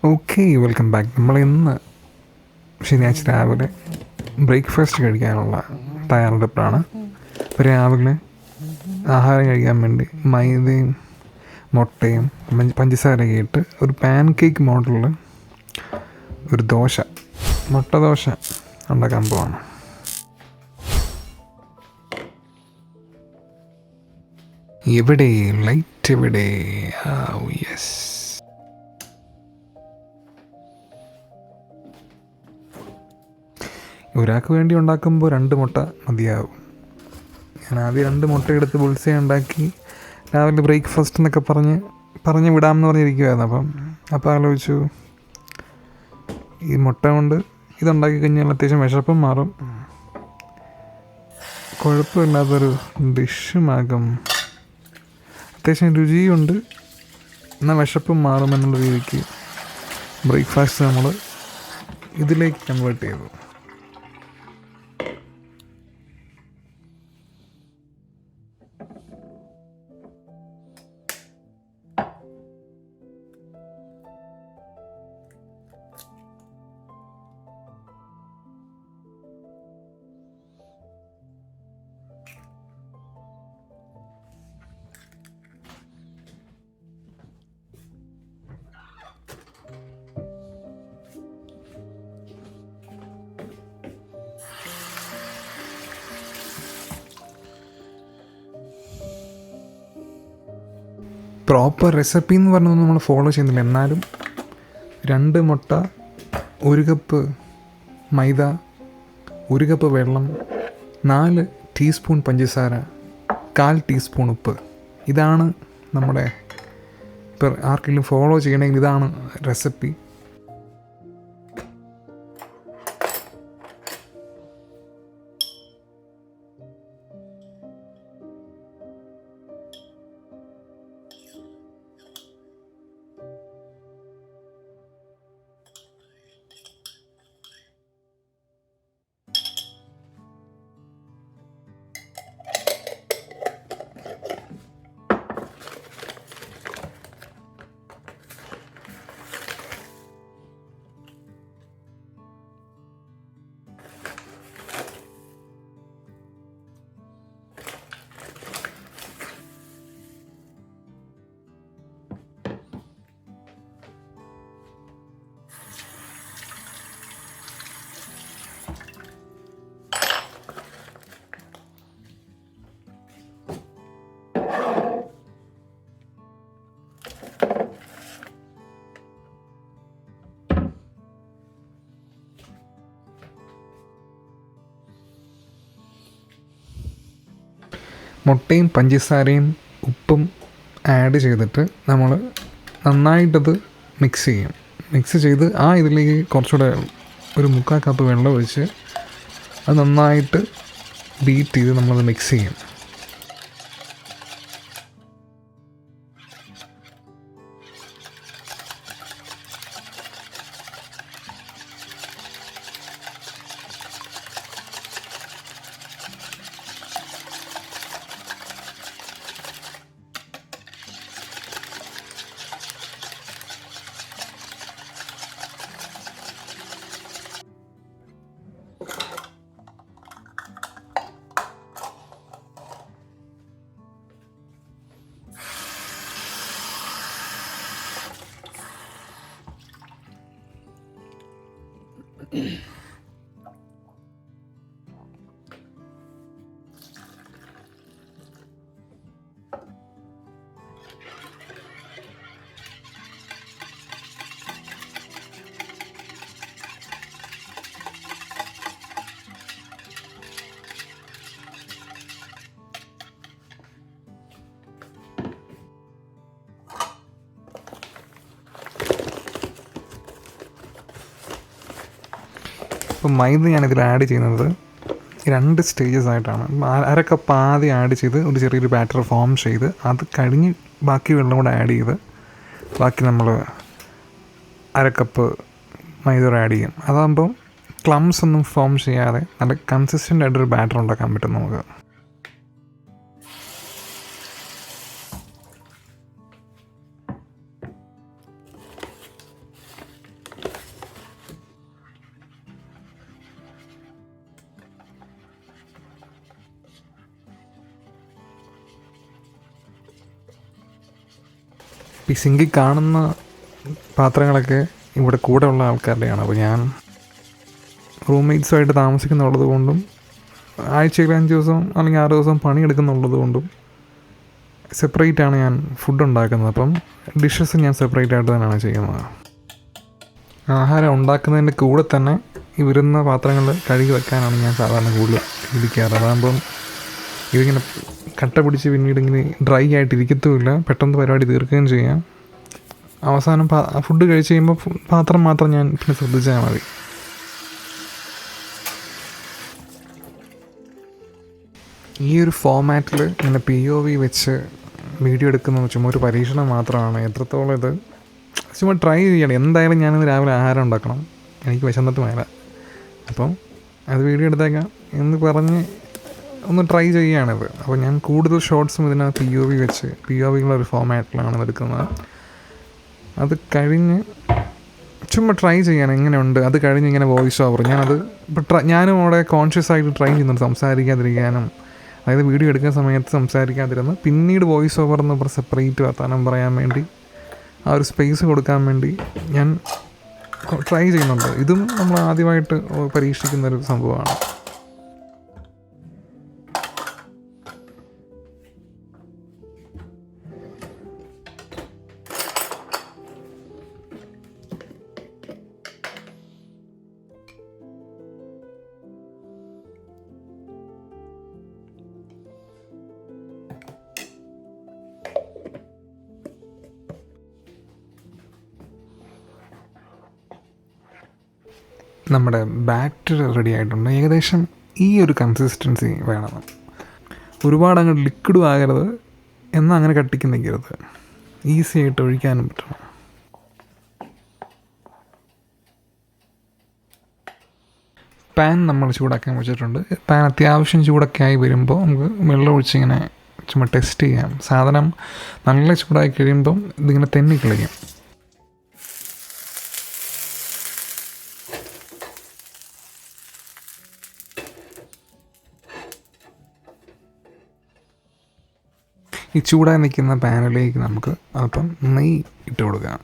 Okay, welcome back. നമ്മളിന്ന് ശനിയാഴ്ച രാവിലെ ബ്രേക്ക്ഫാസ്റ്റ് കഴിക്കാനുള്ള തയ്യാറെടുപ്പാണ്. അപ്പോൾ രാവിലെ ആഹാരം കഴിക്കാൻ വേണ്ടി മൈദയും മുട്ടയും പഞ്ചസാരയൊക്കെ ഇട്ട് ഒരു പാൻ കേക്ക് മോഡലിൽ ഒരു മുട്ട ദോശ ഉണ്ടാക്കാൻ പോവാണ്. എവിടെ ലൈറ്റ് എവിടെ? യെസ്. ഒരാൾക്ക് വേണ്ടി ഉണ്ടാക്കുമ്പോൾ 2 മുട്ട മതിയാവും. ഞാൻ ആദ്യം 2 മുട്ട എടുത്ത് ബുൾസൈ ഉണ്ടാക്കി രാവിലെ ബ്രേക്ക്ഫാസ്റ്റ് എന്നൊക്കെ പറഞ്ഞ് വിടാമെന്ന് പറഞ്ഞിരിക്കുമായിരുന്നു. അപ്പം ആലോചിച്ചു, ഈ മുട്ട കൊണ്ട് ഇതുണ്ടാക്കി കഴിഞ്ഞാൽ അത്യാവശ്യം വിശപ്പും മാറും, കുഴപ്പമില്ലാത്തൊരു ഡിഷുമാകും, അത്യാവശ്യം രുചിയുണ്ട്, എന്നാൽ വിശപ്പും മാറും എന്നുള്ള രീതിക്ക് ബ്രേക്ക്ഫാസ്റ്റ് നമ്മൾ ഇതിലേക്ക് കൺവേർട്ട് ചെയ്തു. പ്രോപ്പർ റെസിപ്പി എന്ന് പറഞ്ഞൊന്നും നമ്മൾ ഫോളോ ചെയ്യുന്നില്ല. എന്നാലും 2 മുട്ട, 1 കപ്പ് മൈദ, 1 കപ്പ് വെള്ളം, 4 ടീസ്പൂൺ പഞ്ചസാര, 1/4 ടീസ്പൂൺ ഉപ്പ്. ഇതാണ് നമ്മുടെ, ഇപ്പോൾ ആർക്കെങ്കിലും ഫോളോ ചെയ്യണമെങ്കിൽ ഇതാണ് റെസിപ്പി. മുട്ടയും പഞ്ചസാരയും ഉപ്പും ആഡ് ചെയ്തിട്ട് നമ്മൾ നന്നായിട്ടത് മിക്സ് ചെയ്ത് ഇതിലേക്ക് കുറച്ചുകൂടെ ഒരു 3/4 കപ്പ് വെള്ളം ഒഴിച്ച് അത് നന്നായിട്ട് ബീറ്റ് ചെയ്ത് നമ്മളത് മിക്സ് ചെയ്യും. ഇപ്പോൾ മൈദ ഞാനിതിൽ ആഡ് ചെയ്യുന്നത് 2 സ്റ്റേജസ് ആയിട്ടാണ്. 1/2 കപ്പ് ആദ്യം ആഡ് ചെയ്ത് ഒരു ചെറിയൊരു ബാറ്റർ ഫോം ചെയ്ത് അത് കഴിഞ്ഞ് ബാക്കി വെള്ളം കൂടെ ആഡ് ചെയ്ത് ബാക്കി നമ്മൾ 1/2 കപ്പ് മൈദ ആഡ് ചെയ്യും. അതാകുമ്പോൾ ക്ലംസ് ഒന്നും ഫോം ചെയ്യാതെ നല്ല കൺസിസ്റ്റൻ്റ് ആയിട്ടൊരു ബാറ്റർ ഉണ്ടാക്കാൻ പറ്റും നമുക്ക്. ഈ സിങ്കിൽ കാണുന്ന പാത്രങ്ങളൊക്കെ ഇവിടെ കൂടെ ഉള്ള ആൾക്കാരുടെയാണ്. അപ്പോൾ ഞാൻ റൂംമേറ്റ്സുമായിട്ട് താമസിക്കുന്നുള്ളത് കൊണ്ടും ആഴ്ചയിൽ 5 ദിവസം അല്ലെങ്കിൽ 6 ദിവസം പണിയെടുക്കുന്നുള്ളത് കൊണ്ടും സെപ്പറേറ്റാണ് ഞാൻ ഫുഡ് ഉണ്ടാക്കുന്നത്. അപ്പം ഡിഷസ് ഞാൻ സെപ്പറേറ്റ് ആയിട്ട് തന്നെയാണ് ചെയ്യുന്നത്. ആഹാരം ഉണ്ടാക്കുന്നതിൻ്റെ കൂടെ തന്നെ ഈ വരുന്ന പാത്രങ്ങൾ കഴുകി വെക്കാനാണ് ഞാൻ സാധാരണ കൂടുതൽ ഇരിക്കാറ്. അതാകുമ്പം ഇതിങ്ങനെ കട്ട പിടിച്ച് പിന്നീട് ഇങ്ങനെ ഡ്രൈ ആയിട്ട് ഇരിക്കത്തുമില്ല, പെട്ടെന്ന് പരിപാടി തീർക്കുകയും ചെയ്യാം. അവസാനം ഫുഡ് കഴിച്ച് കഴിയുമ്പോൾ പാത്രം മാത്രം ഞാൻ പിന്നെ ശ്രദ്ധിച്ചാൽ മതി. ഈ ഒരു ഫോമാറ്റിൽ ഇങ്ങനെ POV വെച്ച് വീഡിയോ എടുക്കുന്നത് ചുമ്മാ ഒരു പരീക്ഷണം മാത്രമാണ്. എത്രത്തോളം ഇത് ചുമ്മാ ട്രൈ ചെയ്യണം. എന്തായാലും ഞാനിന്ന് രാവിലെ ആഹാരം ഉണ്ടാക്കണം, എനിക്ക് വിശന്നിട്ട് മേല, അപ്പം അത് വീഡിയോ എടുത്തേക്കാം എന്ന് പറഞ്ഞ് ഒന്ന് ട്രൈ ചെയ്യുകയാണിത്. അപ്പോൾ ഞാൻ കൂടുതൽ ഷോർട്സും ഇതിനകത്ത് POV ഒരു ഫോമാറ്റിലാണ് എടുക്കുന്നത്. അത് കഴിഞ്ഞ് ചുമ്മാ ട്രൈ ചെയ്യണം എങ്ങനെയുണ്ട്. അത് കഴിഞ്ഞ് ഇങ്ങനെ വോയിസ് ഓവർ ഞാനത് ഞാനും അവിടെ കോൺഷ്യസ് ആയിട്ട് ട്രൈ ചെയ്യുന്നുണ്ട് സംസാരിക്കാതിരിക്കാനും. അതായത് വീഡിയോ എടുക്കുന്ന സമയത്ത് സംസാരിക്കാതിരുന്ന് പിന്നീട് വോയിസ് ഓവർ എന്ന് പറഞ്ഞ് സെപ്പറേറ്റ് വർത്താനം പറയാൻ വേണ്ടി ആ ഒരു സ്പേസ് കൊടുക്കാൻ വേണ്ടി ഞാൻ ട്രൈ ചെയ്യുന്നുണ്ട്. ഇതും നമ്മൾ ആദ്യമായിട്ട് പരീക്ഷിക്കുന്നൊരു സംഭവമാണ്. നമ്മുടെ ബാറ്റർ റെഡി ആയിട്ടുണ്ട്. ഏകദേശം ഈ ഒരു കൺസിസ്റ്റൻസി വേണം. ഒരുപാട് അങ്ങ് ലിക്വിഡും ആകരുത്, എന്നാൽ അങ്ങനെ കട്ടിക്ക് നിൽക്കരുത്. ഈസി ആയിട്ട് ഒഴിക്കാനും പറ്റണം. പാൻ നമ്മൾ ചൂടാക്കാൻ വെച്ചിട്ടുണ്ട്. പാൻ അത്യാവശ്യം ചൂടൊക്കെ ആയി വരുമ്പോൾ നമുക്ക് വെള്ളം ഒഴിച്ചിങ്ങനെ ചുമ്മാ ടെസ്റ്റ് ചെയ്യാം. സാധനം നല്ല ചൂടായി കഴിയുമ്പം ഇതിങ്ങനെ തെന്നി കളിക്കും. ഈ ചൂടായി നിൽക്കുന്ന പാനിലേക്ക് നമുക്ക് അല്പം നെയ്യ് ഇട്ട് കൊടുക്കാം.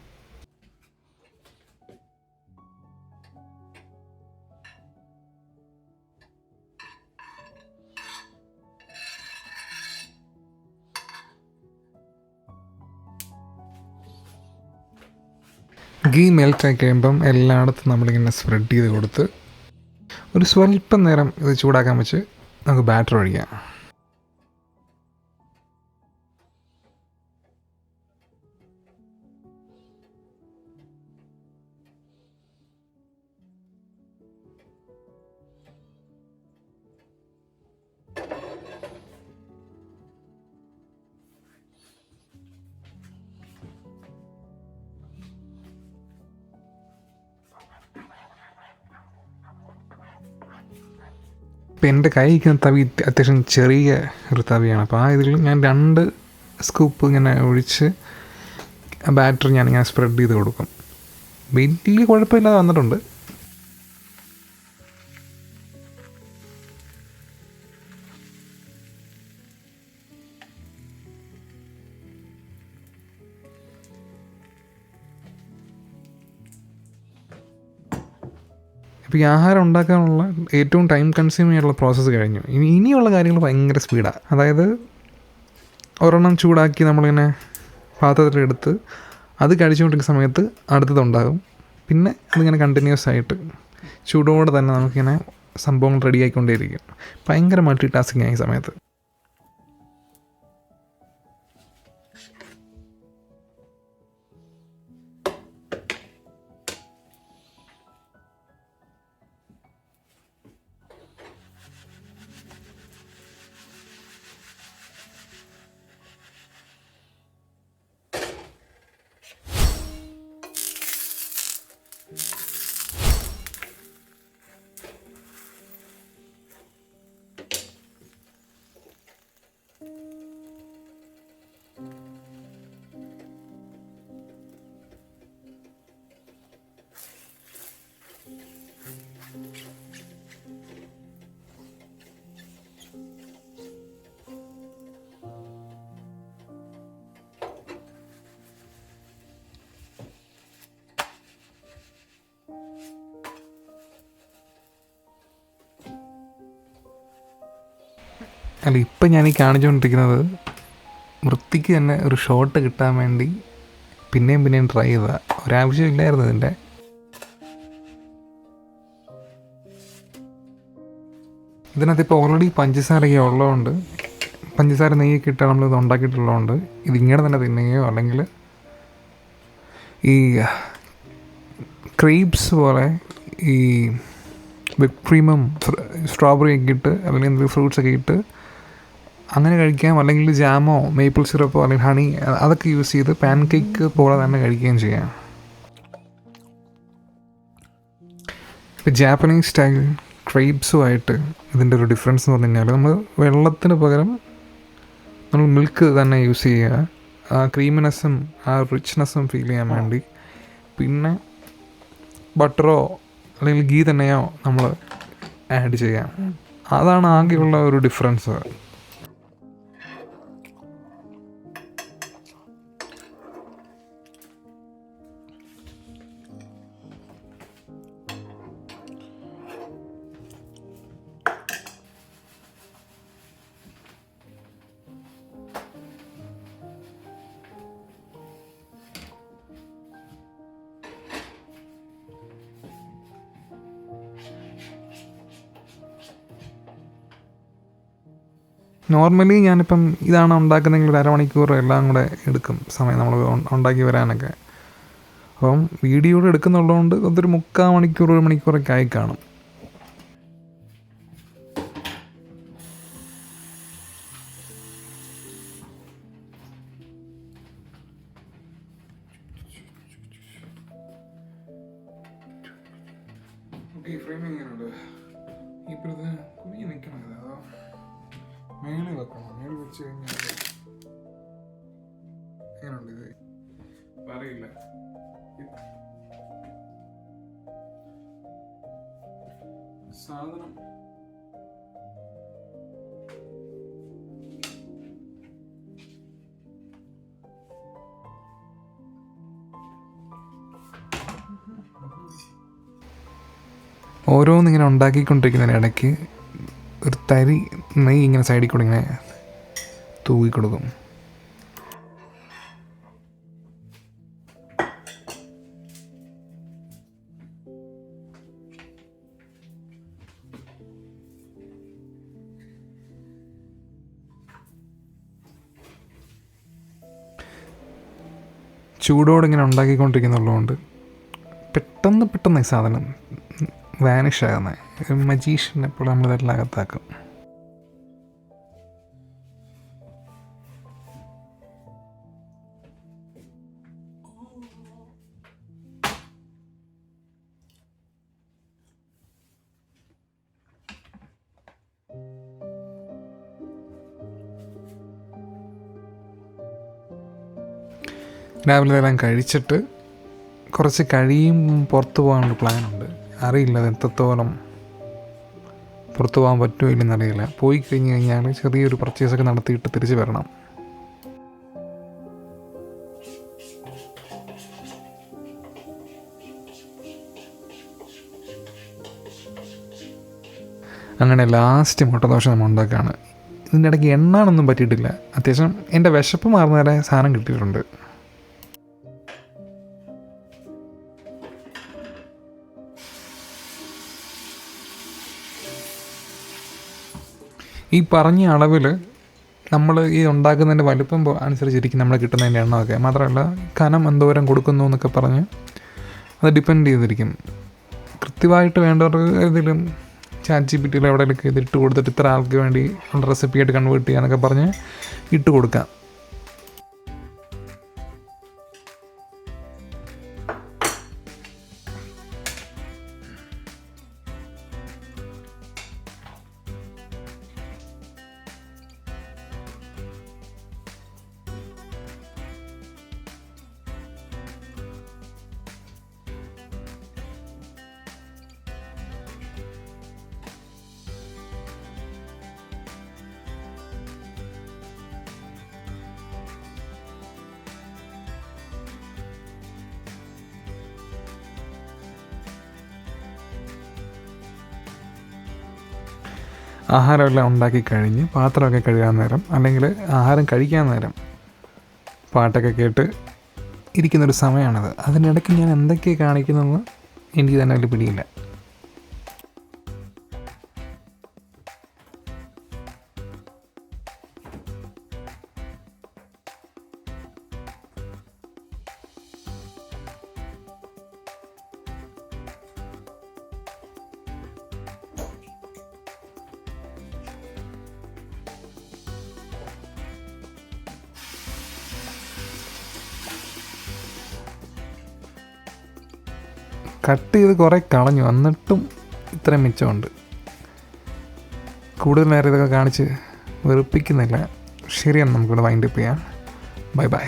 ഗീ മെൽറ്റായി കഴിയുമ്പം എല്ലായിടത്തും നമ്മളിങ്ങനെ സ്പ്രെഡ് ചെയ്ത് കൊടുത്ത് ഒരു സ്വല്പം നേരം ഇത് ചൂടാക്കാൻ വെച്ച് നമുക്ക് ബാറ്റർ ഒഴിക്കാം. ഇപ്പം എൻ്റെ കൈ ഇരിക്കുന്ന തവി അത്യാവശ്യം ചെറിയ ഒരു തവിയാണ്. അപ്പോൾ ആ ഇതിൽ ഞാൻ 2 സ്കൂപ്പ് ഇങ്ങനെ ഒഴിച്ച് ബാറ്റർ ഞാനിങ്ങനെ സ്പ്രെഡ് ചെയ്ത് കൊടുക്കും. വലിയ കുഴപ്പമില്ലാതെ വന്നിട്ടുണ്ട്. ഇപ്പോൾ ഈ ആഹാരം ഉണ്ടാക്കാനുള്ള ഏറ്റവും ടൈം കൺസ്യൂം ചെയ്യാനുള്ള പ്രോസസ്സ് കഴിഞ്ഞു. ഇനിയുള്ള കാര്യങ്ങൾ ഭയങ്കര സ്പീഡാണ്. അതായത് ഒരെണ്ണം ചൂടാക്കി നമ്മളിങ്ങനെ പാത്രത്തിലെടുത്ത് അത് കഴിച്ചുകൊണ്ടിരിക്കുന്ന സമയത്ത് അടുത്തതുണ്ടാകും. പിന്നെ അതിങ്ങനെ കണ്ടിന്യൂസ് ആയിട്ട് ചൂടോടെ തന്നെ നമുക്കിങ്ങനെ സംഭവങ്ങൾ റെഡിയായിക്കൊണ്ടേയിരിക്കും. ഭയങ്കര മൾട്ടി ടാസ്കിങ് ആയ സമയത്ത്. അല്ല, ഇപ്പം ഞാൻ ഈ കാണിച്ചുകൊണ്ടിരിക്കുന്നത് വൃത്തിക്ക് തന്നെ ഒരു ഷോട്ട് കിട്ടാൻ വേണ്ടി പിന്നെയും പിന്നെയും ട്രൈ ചെയ്തതാണ്. ഒരാവശ്യമില്ലായിരുന്നു ഇതിൻ്റെ. ഇതിനകത്ത് ഇപ്പോൾ ഓൾറെഡി പഞ്ചസാരയൊക്കെ ഉള്ളതുകൊണ്ട്, പഞ്ചസാര നെയ്യൊക്കെ ഇട്ടാൽ നമ്മളിത് ഉണ്ടാക്കിയിട്ടുള്ളതുകൊണ്ട് ഇതിങ്ങനെ തന്നെ തിന്നുകയോ അല്ലെങ്കിൽ ഈ ക്രീപ്സ് പോലെ ഈ വിപ്പ് ക്രീമും സ്ട്രോബെറി ഒക്കെ ഇട്ട് അല്ലെങ്കിൽ എന്തെങ്കിലും ഫ്രൂട്ട്സൊക്കെ ഇട്ട് അങ്ങനെ കഴിക്കാം. അല്ലെങ്കിൽ ജാമോ മേപ്പിൾ സിറപ്പോ അല്ലെങ്കിൽ ഹണി അതൊക്കെ യൂസ് ചെയ്ത് പാൻ കേക്ക് പോലെ തന്നെ കഴിക്കുകയും ചെയ്യാം. ഇപ്പോൾ ജാപ്പനീസ് സ്റ്റൈൽ ക്രീപ്സുമായിട്ട് ഇതിൻ്റെ ഒരു ഡിഫറൻസ് എന്ന് പറഞ്ഞു കഴിഞ്ഞാൽ, നമ്മൾ വെള്ളത്തിന് പകരം നമ്മൾ മിൽക്ക് തന്നെ യൂസ് ചെയ്യുക, ആ ക്രീമിനെസ്സും ആ റിച്ച്നെസ്സും ഫീൽ ചെയ്യാൻ വേണ്ടി. പിന്നെ ബട്ടറോ അല്ലെങ്കിൽ ഗീ തന്നെയോ നമ്മൾ ആഡ് ചെയ്യാം. അതാണ് ആകെയുള്ള ഒരു ഡിഫറൻസ്. നോർമലി ഞാനിപ്പം ഇതാണ് ഉണ്ടാക്കുന്നതെങ്കിൽ ഒരു അരമണിക്കൂർ എല്ലാം കൂടെ എടുക്കും സമയം നമ്മൾ ഉണ്ടാക്കി വരാനൊക്കെ. അപ്പം വീഡിയോ എടുക്കുന്നുള്ളതുകൊണ്ട് അതൊരു 3/4 മണിക്കൂർ 1 മണിക്കൂറൊക്കെ ആയി കാണും. ഇപ്പോഴത്തെ കുഞ്ഞ് നിൽക്കണത് അതോ മേളിൽ വെക്കണം? മേളിൽ വെച്ച് കഴിഞ്ഞാൽ എങ്ങനെയുണ്ട് ഇത് പറയില്ല. സാധനം ഓരോന്നിങ്ങനെ ഉണ്ടാക്കിക്കൊണ്ടിരിക്കുന്നതിനിടയ്ക്ക് ഒരു തരി നെയ്യ് ഇങ്ങനെ സൈഡിൽ കൂടെ ഇങ്ങനെ തൂക്കിക്കൊടുക്കും. ചൂടോടെ ഇങ്ങനെ ഉണ്ടാക്കിക്കൊണ്ടിരിക്കുന്നുള്ളതുകൊണ്ട് പെട്ടെന്ന് ഈ സാധനം വാനിഷ് ആകുന്നത്. ഒരു മജീഷ്യൻ എപ്പോഴും നമ്മളിതെല്ലാം അകത്താക്കും. രാവിലെ എല്ലാം കഴിച്ചിട്ട് കുറച്ച് കഴിയും പുറത്ത് പോകാനുള്ള പ്ലാനുണ്ട്. അറിയില്ല അത് എത്രത്തോളം പുറത്ത് പോകാൻ പറ്റുമോ ഇല്ലെന്നറിയില്ല. പോയി കഴിഞ്ഞ് കഴിഞ്ഞാൽ ചെറിയൊരു പർച്ചേസൊക്കെ നടത്തിയിട്ട് തിരിച്ച് വരണം. അങ്ങനെ ലാസ്റ്റ് മുട്ടദോശ നമ്മൾ ഉണ്ടാക്കുകയാണ്. ഇതിൻ്റെ ഇടയ്ക്ക് എണ്ണാനൊന്നും പറ്റിയിട്ടില്ല. അത്യാവശ്യം എൻ്റെ വിശപ്പ് മാറുന്ന വരെ സാധനം കിട്ടിയിട്ടുണ്ട്. ഈ പറഞ്ഞ അളവിൽ നമ്മൾ ഈ ഉണ്ടാക്കുന്നതിൻ്റെ വലുപ്പം അനുസരിച്ചിരിക്കും നമ്മൾ കിട്ടുന്നതിൻ്റെ എണ്ണമൊക്കെ. മാത്രമല്ല കനം എന്തോരം കൊടുക്കുന്നു എന്നൊക്കെ പറഞ്ഞ് അത് ഡിപ്പെൻഡ് ചെയ്തിരിക്കും. കൃത്യമായിട്ട് വേണ്ടവർക്ക് ഏതെങ്കിലും ChatGPT എവിടെയൊക്കെ ഇതിട്ട് കൊടുത്തിട്ട് ഇത്ര ആൾക്ക് വേണ്ടി റെസിപ്പിയായിട്ട് കൺവേർട്ട് ചെയ്യാന്നൊക്കെ പറഞ്ഞ് ഇട്ട് കൊടുക്കാം. ആഹാരമെല്ലാം ഉണ്ടാക്കി കഴിഞ്ഞ് പാത്രമൊക്കെ കഴുകാൻ നേരം, അല്ലെങ്കിൽ ആഹാരം കഴിക്കാൻ നേരം പാട്ടൊക്കെ കേട്ട് ഇരിക്കുന്നൊരു സമയമാണത്. അതിനിടയ്ക്ക് ഞാൻ എന്തൊക്കെയാണ് കാണിക്കുന്നതെന്ന് എനിക്ക് തന്നെ അതിൽ പിടിയില്ല. കട്ട് ചെയ്ത് കുറേ കളഞ്ഞു, എന്നിട്ടും ഇത്രയും മിച്ചമുണ്ട്. കൂടുതൽ നേരം ഇതൊക്കെ കാണിച്ച് വെറുപ്പിക്കുന്നില്ല. ശരിയാണ്, നമുക്കിവിടെ വൈൻഡപ്പ് ചെയ്യാം. Bye bye.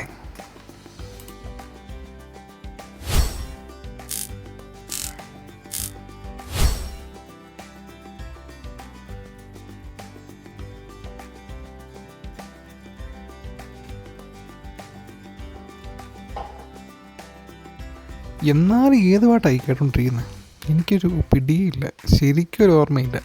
എന്നാലും ഏത് പാട്ടായി കേട്ടോണ്ടിരിക്കുന്നത് എനിക്കൊരു പിടിയില്ല, ശരിക്കും ഒരു ഓർമ്മയില്ല.